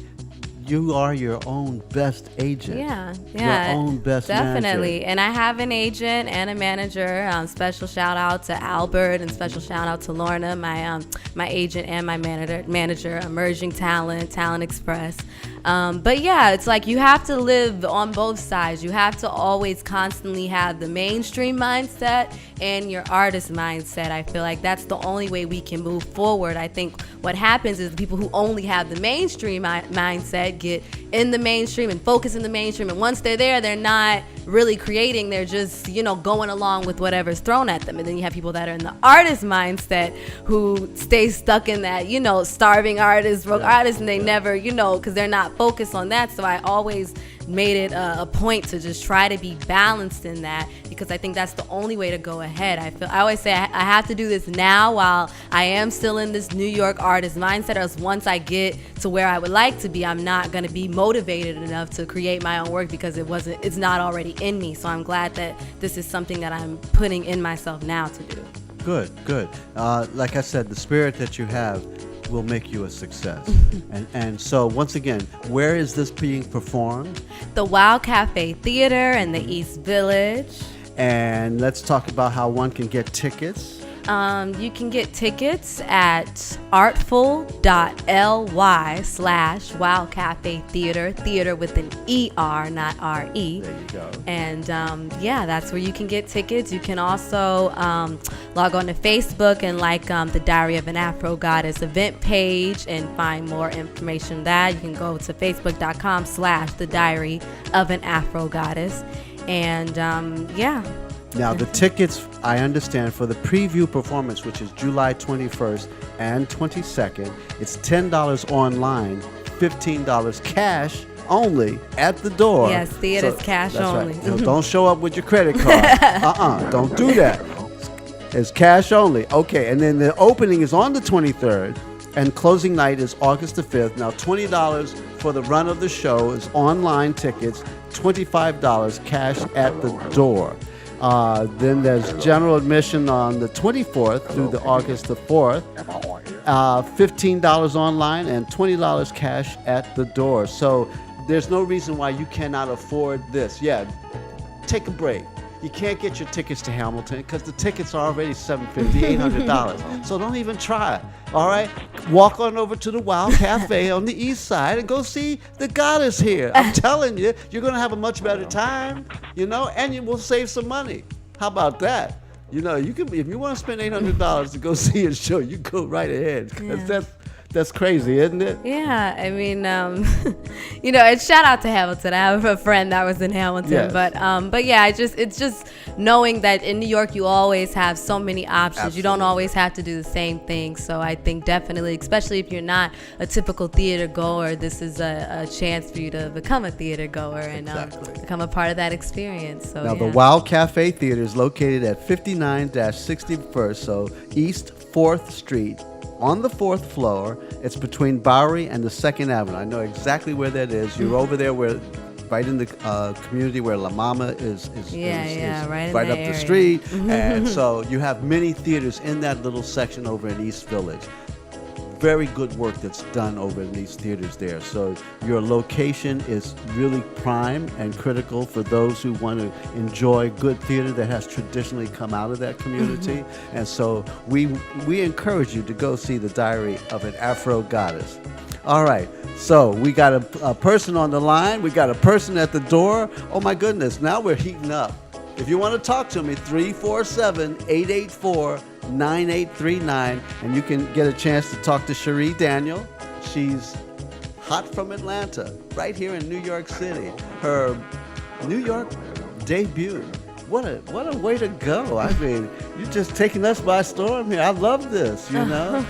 you are your own best agent. Yeah, Your own best definitely. manager. And I have an agent and a manager. Special shout out to Albert and special shout out to Lorna, my agent and my manager, Emerging Talent Express. But yeah, it's like you have to live on both sides. You have to always constantly have the mainstream mindset and your artist mindset. I feel like that's the only way we can move forward. I think what happens is the people who only have the mainstream mindset get in the mainstream and focus in the mainstream, and once they're there, they're not really creating. They're just, going along with whatever's thrown at them. And then you have people that are in the artist mindset who stay stuck in that, starving artist, broke artist, and they never, because they're not focused on that. So I always made it a point to just try to be balanced in that, because I think that's the only way to go ahead. I always say I have to do this now while I am still in this New York artist mindset, or else once I get to where I would like to be, I'm not going to be motivated enough to create my own work because it's not already in me. So I'm glad that this is something that I'm putting in myself now to do. Good. Like I said, the spirit that you have will make you a success. and so once again, where is this being performed? The Wild Cafe Theater in the East Village. And let's talk about how one can get tickets. You can get tickets at artful.ly/Wild Cafe Theater, theater with an ER, not RE. There you go. And that's where you can get tickets. You can also log on to Facebook and like the Diary of an Afro Goddess event page and find more information on that. You can go to facebook.com/the Diary of an Afro Goddess. And Now, the tickets, I understand, for the preview performance, which is July 21st and 22nd, it's $10 online, $15 cash only at the door. Yes, theater's cash only. Right. Don't show up with your credit card. Don't do that. It's cash only. Okay, and then the opening is on the 23rd, and closing night is August the 5th. Now, $20 for the run of the show is online tickets, $25 cash at the door. Then there's general admission on the 24th through the August the 4th, $15 online and $20 cash at the door. So there's no reason why you cannot afford this. Yeah, take a break. You can't get your tickets to Hamilton because the tickets are already $750, $800. So don't even try. All right? Walk on over to the Wild Cafe on the east side and go see the goddess here. I'm telling you, you're going to have a much better time, and you will save some money. How about that? You can, if you want to spend $800 to go see a show, you go right ahead. That's crazy, isn't it? Yeah, I mean, and shout out to Hamilton. I have a friend that was in Hamilton, yes. But yeah, it's just knowing that in New York you always have so many options. Absolutely. You don't always have to do the same thing. So I think definitely, especially if you're not a typical theater goer, this is a chance for you to become a theater goer and become a part of that experience. So now the Wild Cafe Theater is located at 59-61st, so East 4th Street. On the 4th floor. It's between Bowery and the 2nd Avenue. I know exactly where that is. You're over there right in the community where La Mama is right up the street. And so you have many theaters in that little section over in East Village. Very good work that's done over in these theaters there. So your location is really prime and critical for those who want to enjoy good theater that has traditionally come out of that community. And so we encourage you to go see the Diary of an Afro Goddess. All right, so we got a person on the line. We got a person at the door. Oh my goodness, now we're heating up. If you want to talk to me, 347-884-9839, and you can get a chance to talk to Cherie Daniel. She's hot from Atlanta, right here in New York City. Her New York debut. What a way to go. I mean, you're just taking us by storm here. I love this, Now,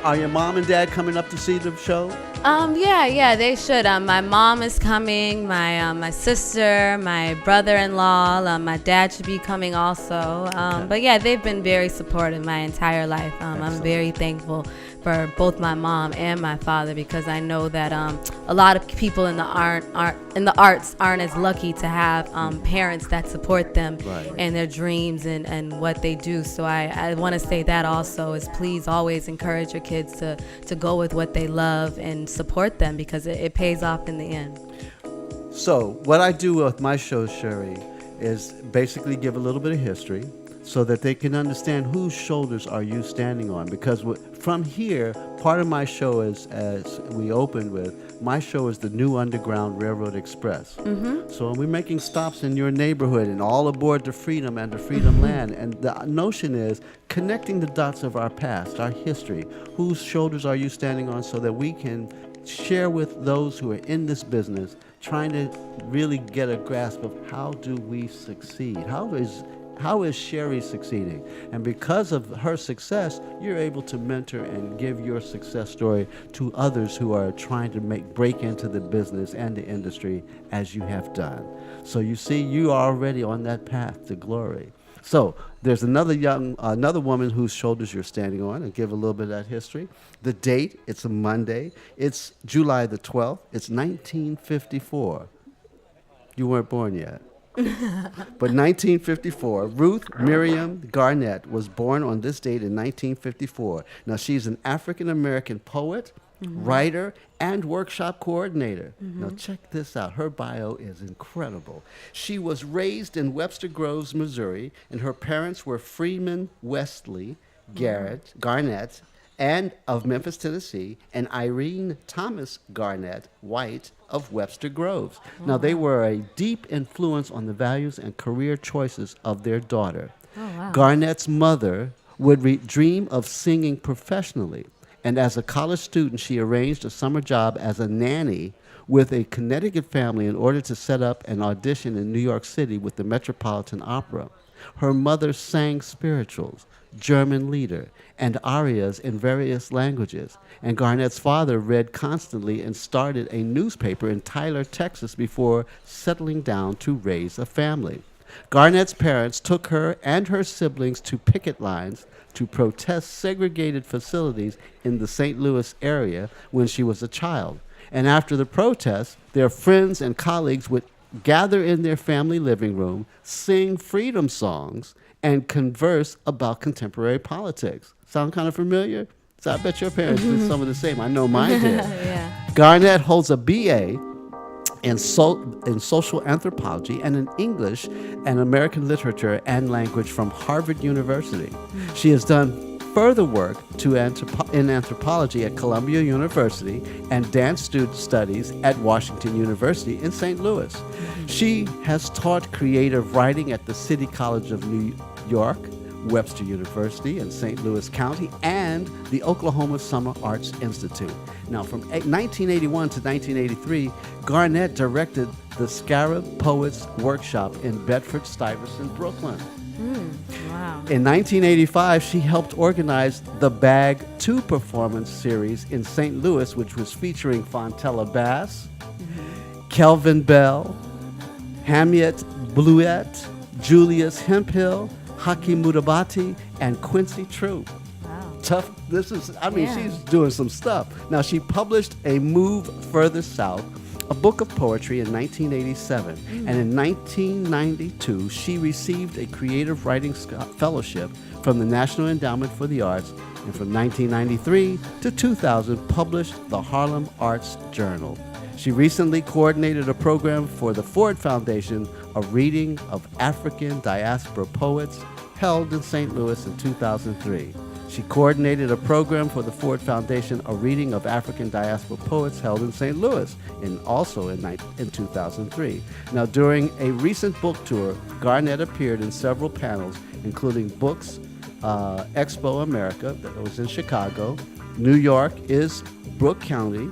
are your mom and dad coming up to see the show? Yeah, they should. My mom is coming, my sister, my brother-in-law, my dad should be coming also. Okay. But yeah, they've been very supportive my entire life. I'm very thankful for both my mom and my father, because I know that a lot of people in the arts aren't as lucky to have parents that support them and their dreams and what they do. So I want to say that also is please always encourage your kids to go with what they love and support them, because it pays off in the end. So what I do with my show, Sherry, is basically give a little bit of history so that they can understand whose shoulders are you standing on. Because from here, part of my show is, as we opened with, my show is the New Underground Railroad Express. Mm-hmm. So we're making stops in your neighborhood and all aboard the Freedom and the Freedom Land. And the notion is connecting the dots of our past, our history. Whose shoulders are you standing on, so that we can share with those who are in this business, trying to really get a grasp of how do we succeed? How is Sherry succeeding? And because of her success, you're able to mentor and give your success story to others who are trying to break into the business and the industry as you have done. So you see, you are already on that path to glory. So there's another woman whose shoulders you're standing on, and give a little bit of that history. The date, it's a Monday. It's July the 12th. It's 1954. You weren't born yet. But 1954, Ruth-Miriam Garnett was born on this date in 1954. Now, she's an African-American poet, writer, and workshop coordinator. Now, check this out. Her bio is incredible. She was raised in Webster Groves, Missouri, and her parents were Freeman Wesley Garnett, and of Memphis, Tennessee, and Irene Thomas Garnett White of Webster Groves. Now, they were a deep influence on the values and career choices of their daughter. Garnett's mother would dream of singing professionally, and as a college student, she arranged a summer job as a nanny with a Connecticut family in order to set up an audition in New York City with the Metropolitan Opera. Her mother sang spirituals, German lieder, and arias in various languages. And Garnett's father read constantly and started a newspaper in Tyler, Texas, before settling down to raise a family. Garnett's parents took her and her siblings to picket lines to protest segregated facilities in the St. Louis area when she was a child. And after the protests, their friends and colleagues would gather in their family living room, sing freedom songs, and converse about contemporary politics. Sound kind of familiar? So I bet your parents did some of the same. I know mine did. Yeah. Garnett holds a BA in social anthropology and in English and American literature and language from Harvard University. She has done further work in anthropology at Columbia University and dance studies at Washington University in St. Louis. She has taught creative writing at the City College of New York, Webster University in St. Louis County, and the Oklahoma Summer Arts Institute. Now, from 1981 to 1983, Garnett directed the Scarab Poets Workshop in Bedford-Stuyvesant, Brooklyn. Wow. In 1985, she helped organize the Bag 2 performance series in St. Louis, which was featuring Fontella Bass, Kelvin Bell, Hamiet Bluet, Julius Hemphill, Hakeem Mutabati, and Quincy Troop. Wow. Tough. She's doing some stuff. Now, she published A Move Further South, a book of poetry, in 1987. And in 1992, she received a creative writing fellowship from the National Endowment for the Arts, and from 1993 to 2000 published the Harlem Arts Journal. She recently coordinated a program for the Ford Foundation, a reading of African diaspora poets held in St. Louis in 2003. She coordinated a program for the Ford Foundation, a reading of African diaspora poets held in St. Louis, and also in 2003. Now, during a recent book tour, Garnett appeared in several panels, including Books Expo America, that was in Chicago. New York is Brooke County,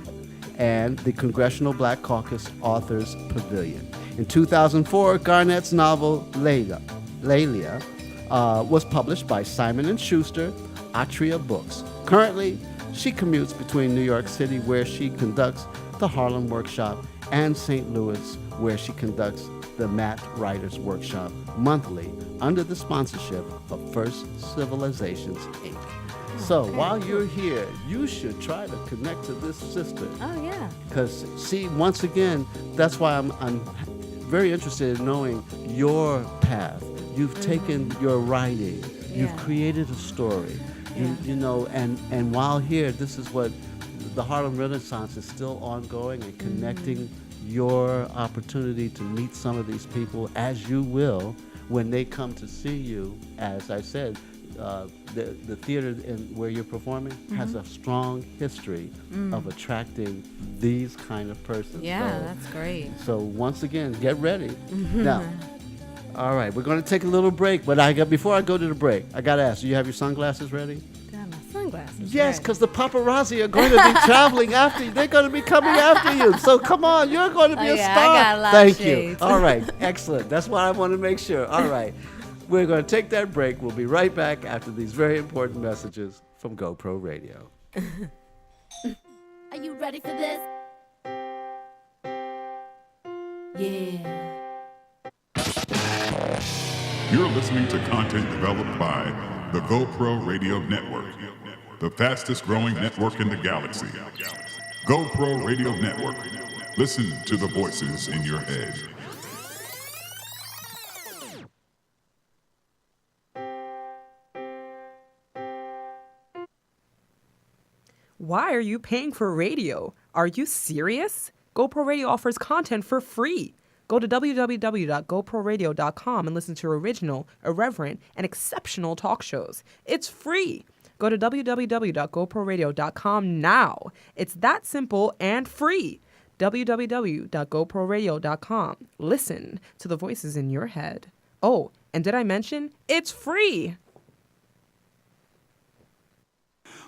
and the Congressional Black Caucus Authors Pavilion. In 2004, Garnett's novel Leila was published by Simon & Schuster, Atria Books. Currently, she commutes between New York City, where she conducts the Harlem Workshop, and St. Louis, where she conducts the Matt Writers Workshop monthly under the sponsorship of First Civilizations, Inc. So while you're here, you should try to connect to this sister. Oh, yeah. Because, see, once again, that's why I'm very interested in knowing your path. You've taken your writing. You've created a story. You know, and while here, this is what the Harlem Renaissance is still ongoing and connecting your opportunity to meet some of these people as you will when they come to see you. As I said, the theater where you're performing has a strong history of attracting these kind of persons. Yeah, that's great. So once again, get ready. Now, all right, we're going to take a little break, but before I go to the break, I got to ask, do you have your sunglasses ready? Got my sunglasses. Yes, because the paparazzi are going to be traveling after you. They're going to be coming after you. So come on, you're going to be a star. I got a lot Thank of shades. you. All right, excellent. That's what I want to make sure. All right, we're going to take that break. We'll be right back after these very important messages from GoPro Radio. Are you ready for this? Yeah. You're listening to content developed by the GoPro Radio Network, the fastest growing network in the galaxy. GoPro Radio Network. Listen to the voices in your head. Why are you paying for radio? Are you serious? GoPro Radio offers content for free. Go to www.goproradio.com and listen to original, irreverent, and exceptional talk shows. It's free. Go to www.goproradio.com now. It's that simple and free. www.goproradio.com. Listen to the voices in your head. Oh, and did I mention it's free?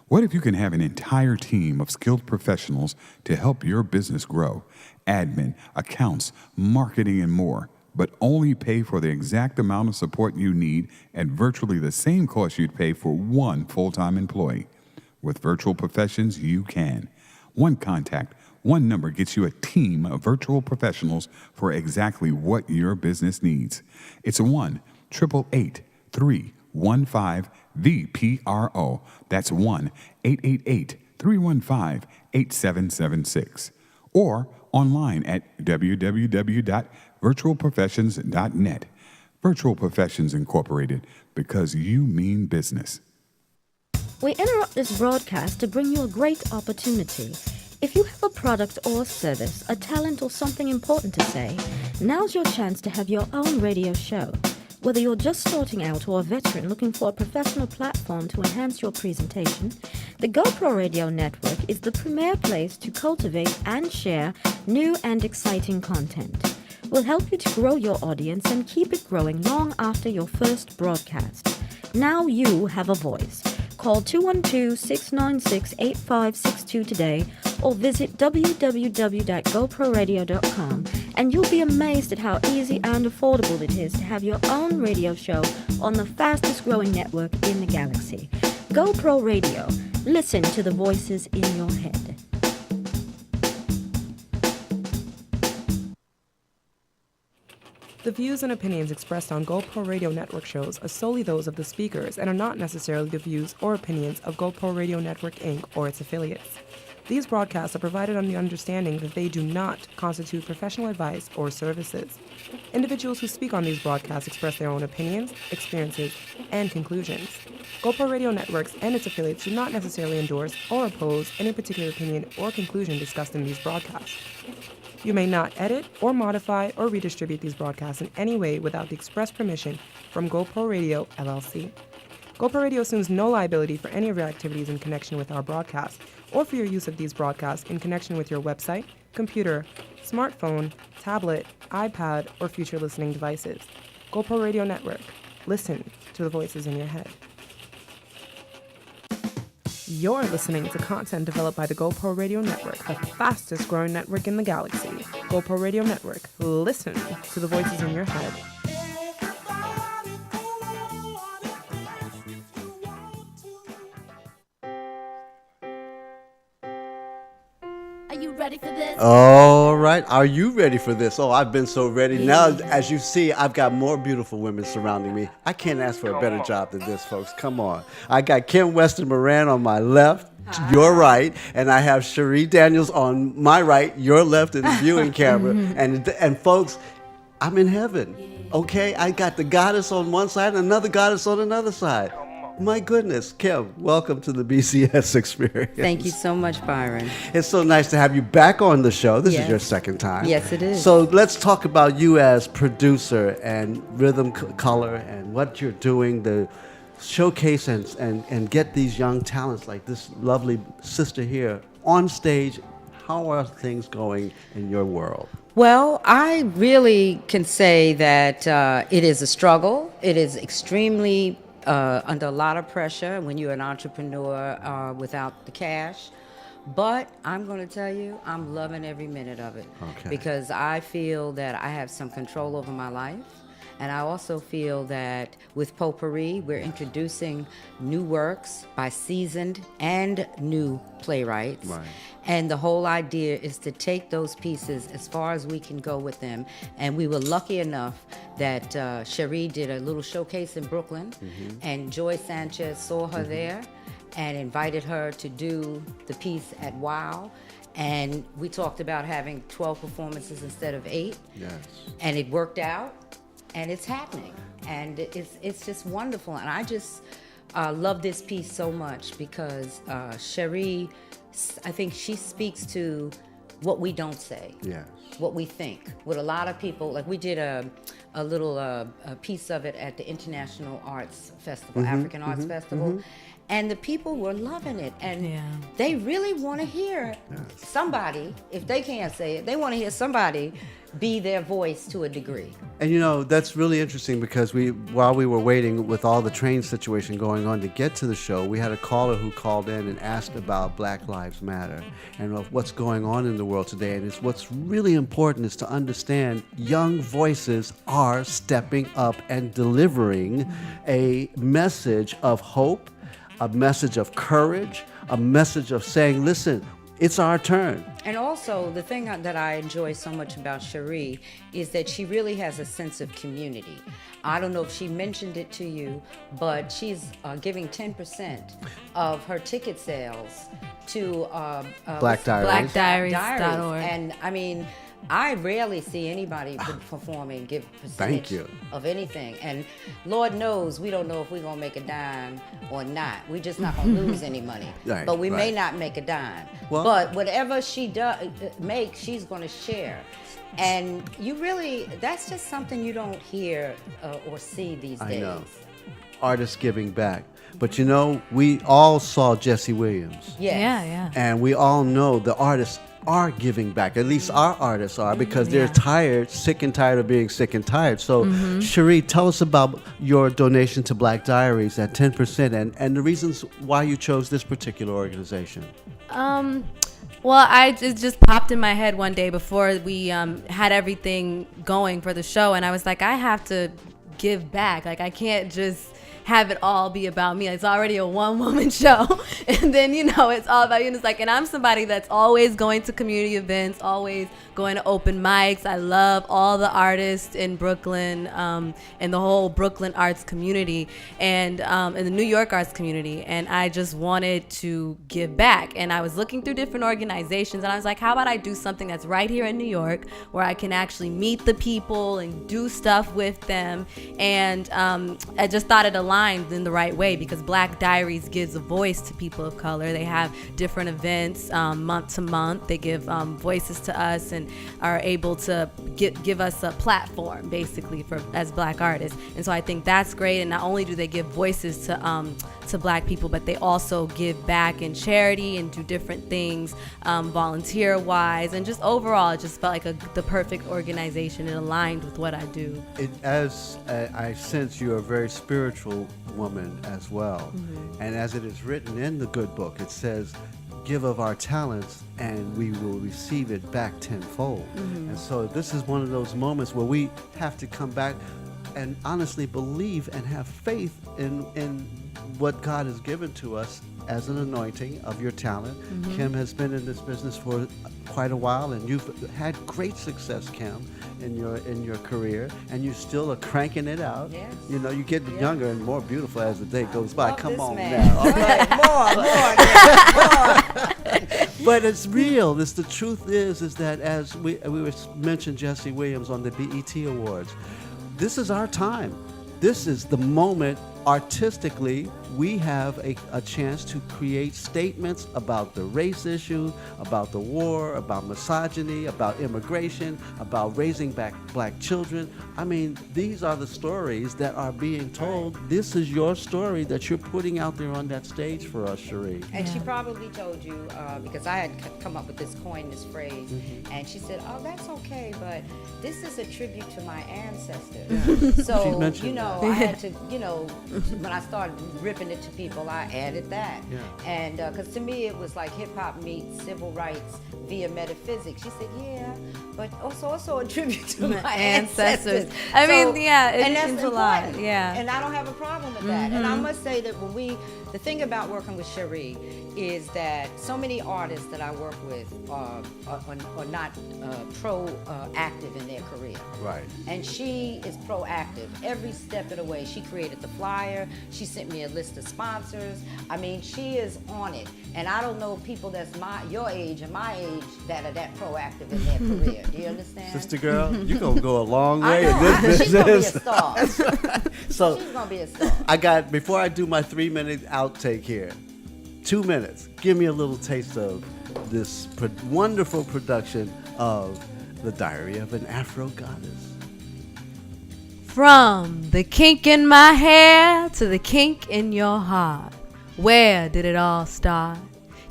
What if you can have an entire team of skilled professionals to help your business grow? Admin, accounts, marketing, and more, but only pay for the exact amount of support you need at virtually the same cost you'd pay for one full-time employee. With Virtual Professions, you can. One contact, one number gets you a team of virtual professionals for exactly what your business needs. It's 1-888-315-VPRO. That's 1-888-315-8776. Or online at www.virtualprofessions.net. Virtual Professions Incorporated, because you mean business. We interrupt this broadcast to bring you a great opportunity. If you have a product or service, a talent or something important to say, now's your chance to have your own radio show. Whether you're just starting out or a veteran looking for a professional platform to enhance your presentation, the GoPro Radio Network is the premier place to cultivate and share new and exciting content. We'll help you to grow your audience and keep it growing long after your first broadcast. Now you have a voice. Call 212-696-8562 today or visit www.goproradio.com and you'll be amazed at how easy and affordable it is to have your own radio show on the fastest growing network in the galaxy. GoPro Radio. Listen to the voices in your head. The views and opinions expressed on GoPro Radio Network shows are solely those of the speakers and are not necessarily the views or opinions of GoPro Radio Network, Inc. or its affiliates. These broadcasts are provided on the understanding that they do not constitute professional advice or services. Individuals who speak on these broadcasts express their own opinions, experiences, and conclusions. GoPro Radio Networks and its affiliates do not necessarily endorse or oppose any particular opinion or conclusion discussed in these broadcasts. You may not edit or modify or redistribute these broadcasts in any way without the express permission from GoPro Radio, LLC. GoPro Radio assumes no liability for any of your activities in connection with our broadcast or for your use of these broadcasts in connection with your website, computer, smartphone, tablet, iPad, or future listening devices. GoPro Radio Network. Listen to the voices in your head. You're listening to content developed by the GoPro Radio Network, the fastest growing network in the galaxy. GoPro Radio Network. Listen to the voices in your head. Are you ready for this? All right. Are you ready for this? Oh, I've been so ready. Now, as you see, I've got more beautiful women surrounding me. I can't ask for a better job than this, folks. Come on. I got Kim Weston Moran on my left, your right, and I have Cherie Daniels on my right, your left in the viewing camera. And folks, I'm in heaven. Okay? I got the goddess on one side and another goddess on another side. My goodness, Kim, welcome to the BCS Experience. Thank you so much, Byron. It's so nice to have you back on the show. This is your second time. Yes, it is. So let's talk about you as producer and rhythm color and what you're doing to showcase and get these young talents like this lovely sister here on stage. How are things going in your world? Well, I really can say that it is a struggle. It is extremely under a lot of pressure when you're an entrepreneur without the cash. But I'm going to tell you, I'm loving every minute of it. Because I feel that I have some control over my life. And I also feel that with Potpourri, we're introducing new works by seasoned and new playwrights. Right. And the whole idea is to take those pieces as far as we can go with them. And we were lucky enough that Cherie did a little showcase in Brooklyn, and Joy Sanchez saw her there and invited her to do the piece at WOW. And we talked about having 12 performances instead of 8. Yes. And it worked out. And it's happening, and it's just wonderful. And I just love this piece so much because Cherie, I think she speaks to what we don't say, what we think. With a lot of people, like we did a little a piece of it at the International Arts Festival, African Arts Festival, and the people were loving it, and they really want to hear somebody, if they can't say it, they want to hear somebody be their voice to a degree. And you know, that's really interesting because while we were waiting with all the train situation going on to get to the show, we had a caller who called in and asked about Black Lives Matter and what's going on in the world today. And what's really important is to understand young voices are stepping up and delivering a message of hope, a message of courage, a message of saying, listen, it's our turn. And also, the thing that I enjoy so much about Cherie is that she really has a sense of community. I don't know if she mentioned it to you, but she's giving 10% of her ticket sales to BlackDiaries.org. And I mean, I rarely see anybody perform and give percentage of anything. And Lord knows we don't know if we're going to make a dime or not. We're just not going to lose any money. Right, but we may not make a dime. Well, but whatever she makes, she's going to share. And you really, that's just something you don't hear or see these days. I know. Artists giving back. But you know, we all saw Jesse Williams. Yes. Yeah. And we all know the artists are giving back. At least our artists are, because they're tired, sick and tired of being sick and tired. So, Cherie, tell us about your donation to Black Diaries at 10% and the reasons why you chose this particular organization. Well, it just popped in my head one day before we had everything going for the show, and I was like, I have to give back. Like, I can't just have it all be about me. It's already a one-woman show, and then it's all about you. And it's like, and I'm somebody that's always going to community events, always going to open mics. I love all the artists in Brooklyn, and the whole Brooklyn arts community, and the New York arts community. And I just wanted to give back. And I was looking through different organizations, and I was like, how about I do something that's right here in New York, where I can actually meet the people and do stuff with them. And I just thought it aligned in the right way, because Black Diaries gives a voice to people of color. They have different events month to month. They give voices to us and are able to give us a platform, basically, as Black artists. And so I think that's great. And not only do they give voices to Black people, but they also give back in charity and do different things volunteer-wise. And just overall, it just felt like the perfect organization. It aligned with what I do. As I sense you're a very spiritual woman as well. And as it is written in the good book, it says, give of our talents and we will receive it back tenfold. And so this is one of those moments where we have to come back and honestly believe and have faith in what God has given to us as an anointing of your talent. Kim has been in this business for quite a while, and you've had great success, Kim, in your career, and you still are cranking it out. Yes. You get younger and more beautiful as the day goes by. Come on man. now. All right, more. But it's real. The truth is that as we mentioned Jesse Williams on the BET Awards, this is our time. This is the moment artistically, we have a chance to create statements about the race issue, about the war, about misogyny, about immigration, about raising black children. I mean, these are the stories that are being told. This is your story that you're putting out there on that stage for us, Cherie. And she probably told you, because I had come up with this coin, this phrase, and she said, "Oh, that's okay, but this is a tribute to my ancestors." So, you know, I had to, you know, when I started ripping it to people, I added that. And because to me, it was like hip hop meets civil rights via metaphysics. She said, "Yeah, but also a tribute to my ancestors." I mean, yeah, and that's it's a lot. Yeah. And I don't have a problem with that. And I must say that the thing about working with Cherie is that so many artists that I work with are not proactive in their career. Right. And she is proactive every step of the way. She created the flyer. She sent me a list of sponsors. I mean, she is on it. And I don't know people that's your age and my age that are that proactive in their career. Do you understand? Sister girl, you're going to go a long way I know. in this She's going to be a business. star. So She's going to be a star. before I do my 3-minute outtake here, 2 minutes, give me a little taste of this wonderful production of The Diary of an Afro Goddess. From the kink in my hair to the kink in your heart, where did it all start?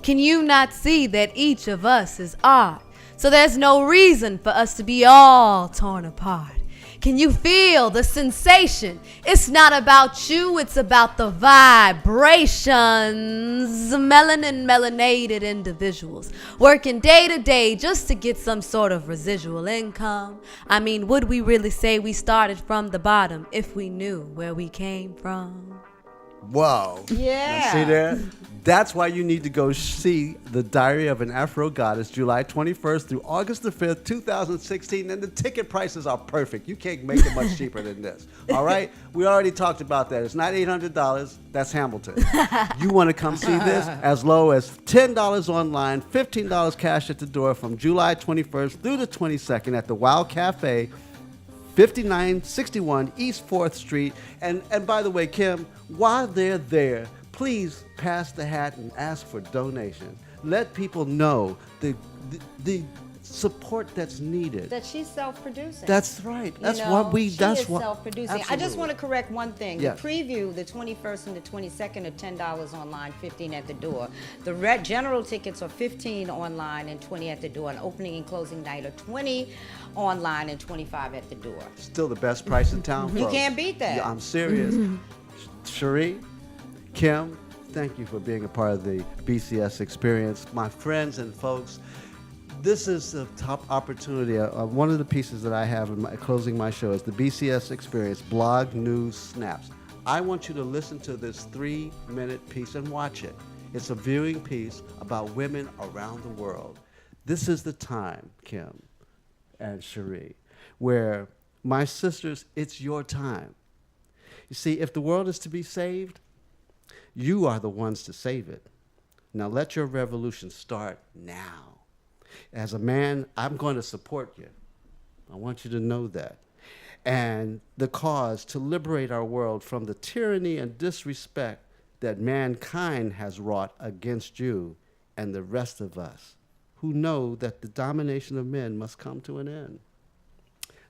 Can you not see that each of us is art? So there's no reason for us to be all torn apart. Can you feel the sensation? It's not about you, it's about the vibrations. Melanin melanated individuals working day to day just to get some sort of residual income. I mean, would we really say we started from the bottom if we knew where we came from? Whoa. Yeah. Now, see there? That's why you need to go see The Diary of an Afro Goddess, July 21st through August the 5th, 2016. And the ticket prices are perfect. You can't make it much cheaper than this. All right? We already talked about that. It's not $800. That's Hamilton. You want to come see this as low as $10 online, $15 cash at the door from July 21st through the 22nd at the Wow Cafe, 5961 East 4th Street. And by the way, Kim, while they're there, please pass the hat and ask for donations. Let people know the support that's needed. That she's self-producing. That's right. That's you know, what we. She That's is what. self-producing. Absolutely. I just want to correct one thing. Yes. The preview, the 21st and the 22nd, are $10 online, $15 at the door. The general tickets are $15 online and $20 at the door. And opening and closing night are $20 online and $25 at the door. Still the best price in town. You folks. can't beat that. Yeah, I'm serious. Cherie, Kim, thank you for being a part of the BCS Experience. My friends and folks, this is a top opportunity. One of the pieces that I have in closing my show is the BCS Experience Blog News Snaps. I want you to listen to this 3-minute piece and watch it. It's a viewing piece about women around the world. This is the time, Kim and Cherie, where, my sisters, it's your time. You see, if the world is to be saved, you are the ones to save it. Now let your revolution start now. As a man, I'm going to support you. I want you to know that. And the cause to liberate our world from the tyranny and disrespect that mankind has wrought against you and the rest of us who know that the domination of men must come to an end.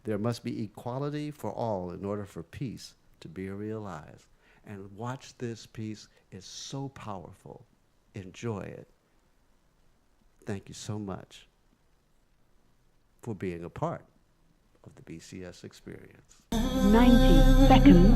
There must be equality for all in order for peace to be realized. And watch this piece. It's so powerful. Enjoy it. Thank you so much for being a part of the BCS Experience. 90 seconds.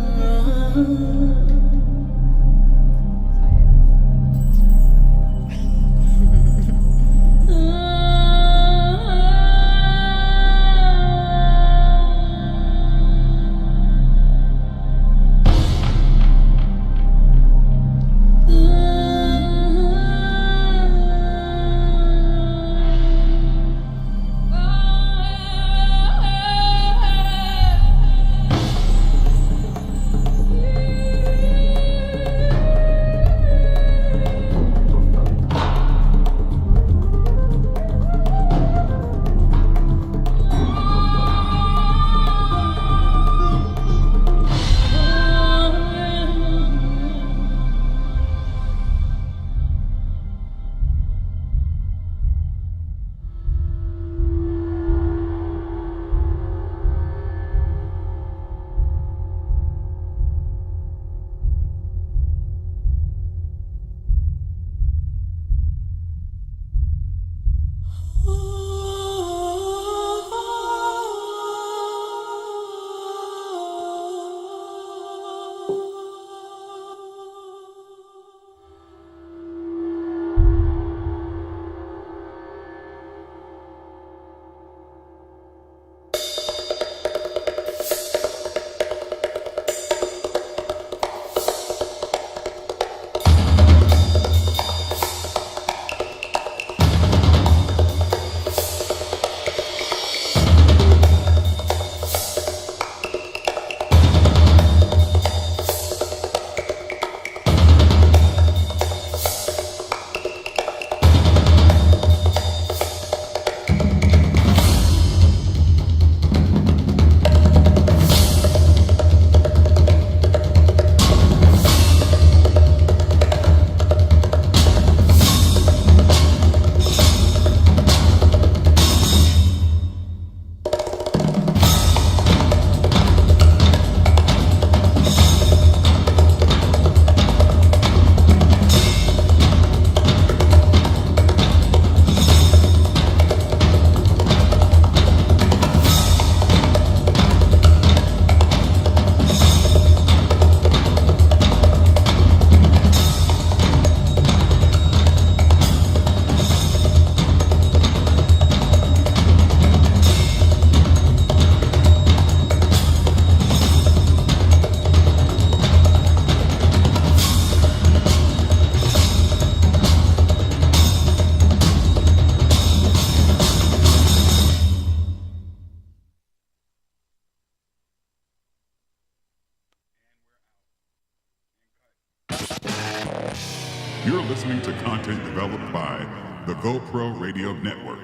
listening to content developed by the GoPro Radio Network,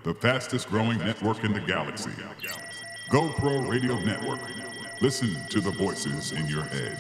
the fastest growing network in the galaxy. GoPro Radio Network. Listen to the voices in your head.